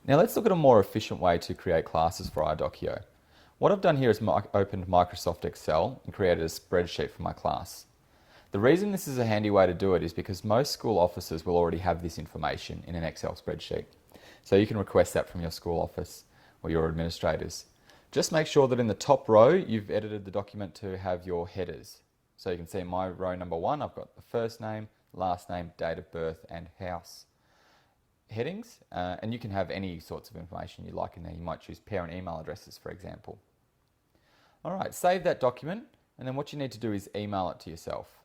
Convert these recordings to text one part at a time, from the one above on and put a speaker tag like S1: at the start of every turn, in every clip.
S1: Now let's look at a more efficient way to create classes for iDoceo. What I've done here is opened Microsoft Excel and created a spreadsheet for my class. The reason this is a handy way to do it is because most school offices will already have this information in an Excel spreadsheet. So you can request that from your school office or your administrators. Just make sure that in the top row you've edited the document to have your headers. So you can see in my row number 1 I've got the first name, last name, date of birth and house headings, and you can have any sorts of information you like in there. You might choose parent email addresses, for example. Alright, save that document, and then what you need to do is email it to yourself.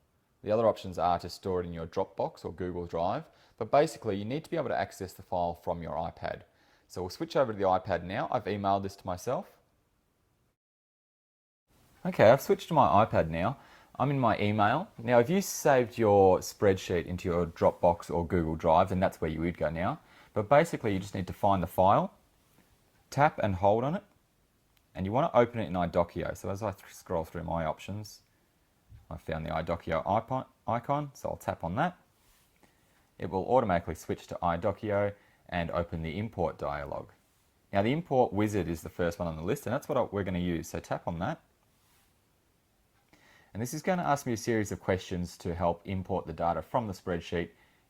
S1: The other options are to store it in your Dropbox or Google Drive, but basically you need to be able to access the file from your iPad. So we'll switch over to the iPad now. I've emailed this to myself. Okay, I've switched to my iPad now. I'm in my email. Now, if you saved your spreadsheet into your Dropbox or Google Drive, then that's where you would go now. But basically, you just need to find the file, tap and hold on it, and you want to open it in iDoceo. So as I scroll through my options, I found the iDoceo icon, so I'll tap on that. It will automatically switch to iDoceo and open the import dialog. Now, the import wizard is the first one on the list, and that's what we're going to use. So tap on that. And this is going to ask me a series of questions to help import the data from the spreadsheet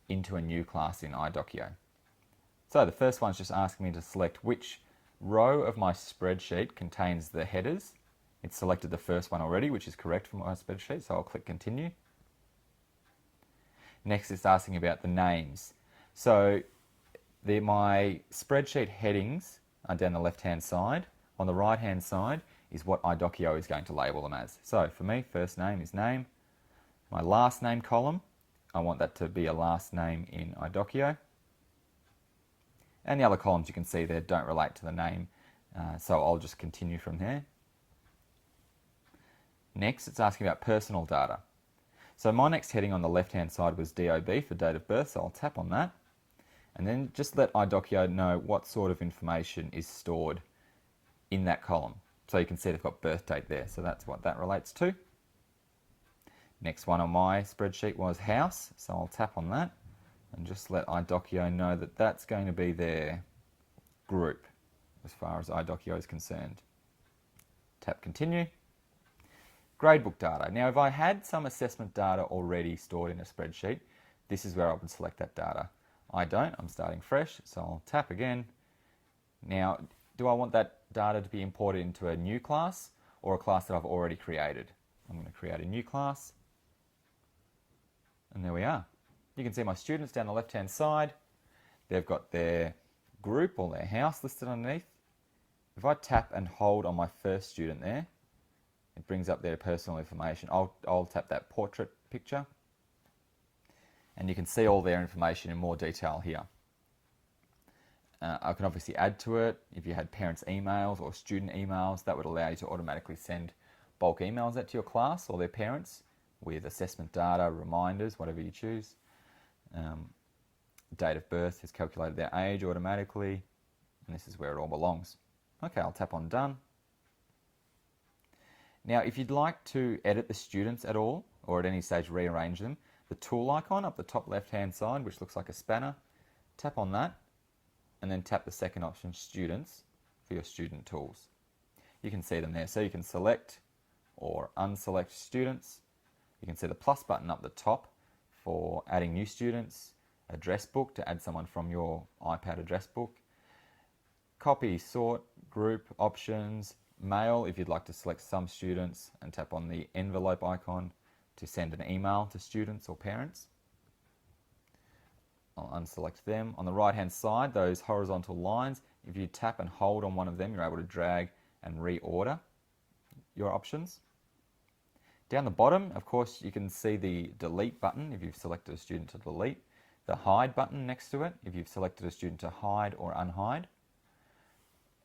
S1: into a new class in iDoceo. So the first one's just asking me to select which row of my spreadsheet contains the headers. It's selected the first one already, which is correct for my spreadsheet, so I'll click continue. Next, it's asking about the names. So my spreadsheet headings are down the left-hand side. On the right-hand side is what iDoceo is going to label them as. So for me, first name is name. My last name column, I want that to be a last name in iDoceo. And the other columns you can see there don't relate to the name, so I'll just continue from there. Next, it's asking about personal data. So my next heading on the left-hand side was DOB for date of birth, so I'll tap on that. And then just let iDoceo know what sort of information is stored in that column. So you can see they've got birth date there, so that's what that relates to. Next one on my spreadsheet was house, so I'll tap on that and just let iDoceo know that that's going to be their group as far as iDoceo is concerned. Tap continue. Gradebook data. Now if I had some assessment data already stored in a spreadsheet, this is where I would select that data. I don't, I'm starting fresh, so I'll tap again. Now, do I want that data to be imported into a new class or a class that I've already created? I'm going to create a new class. And there we are. You can see my students down the left-hand side. They've got their group or their house listed underneath. If I tap and hold on my first student there, it brings up their personal information. I'll tap that portrait picture. And you can see all their information in more detail here. I can obviously add to it. If you had parents' emails or student emails, that would allow you to automatically send bulk emails out to your class or their parents with assessment data, reminders, whatever you choose. Date of birth has calculated their age automatically, and this is where it all belongs. Okay, I'll tap on done. Now, if you'd like to edit the students at all, or at any stage rearrange them, the tool icon up the top left-hand side, which looks like a spanner, tap on that, and then tap the second option, Students, for your student tools. You can see them there. So you can select or unselect students. You can see the plus button up the top for adding new students, address book to add someone from your iPad address book, copy, sort, group, options, mail if you'd like to select some students and tap on the envelope icon to send an email to students or parents. I'll unselect them. On the right hand side, those horizontal lines, if you tap and hold on one of them, you're able to drag and reorder your options. Down the bottom, of course, you can see the delete button if you've selected a student to delete, the hide button next to it if you've selected a student to hide or unhide,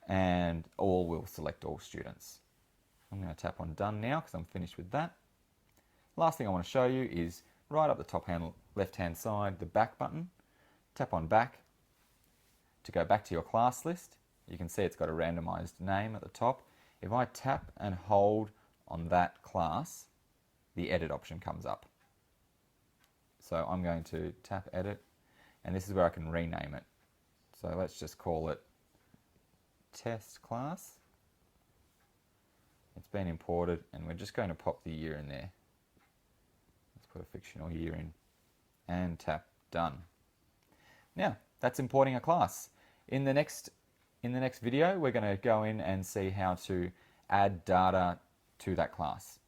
S1: and all will select all students. I'm going to tap on done now because I'm finished with that. Last thing I want to show you is right up the top left hand side, the back button. Tap on back to go back to your class list. You can see it's got a randomized name at the top. If I tap and hold on that class, the edit option comes up. So I'm going to tap edit, and this is where I can rename it. So let's just call it test class. It's been imported, and we're just going to pop the year in there. Let's put a fictional year in and tap done. Now, that's importing a class. In the next video, we're going to go in and see how to add data to that class.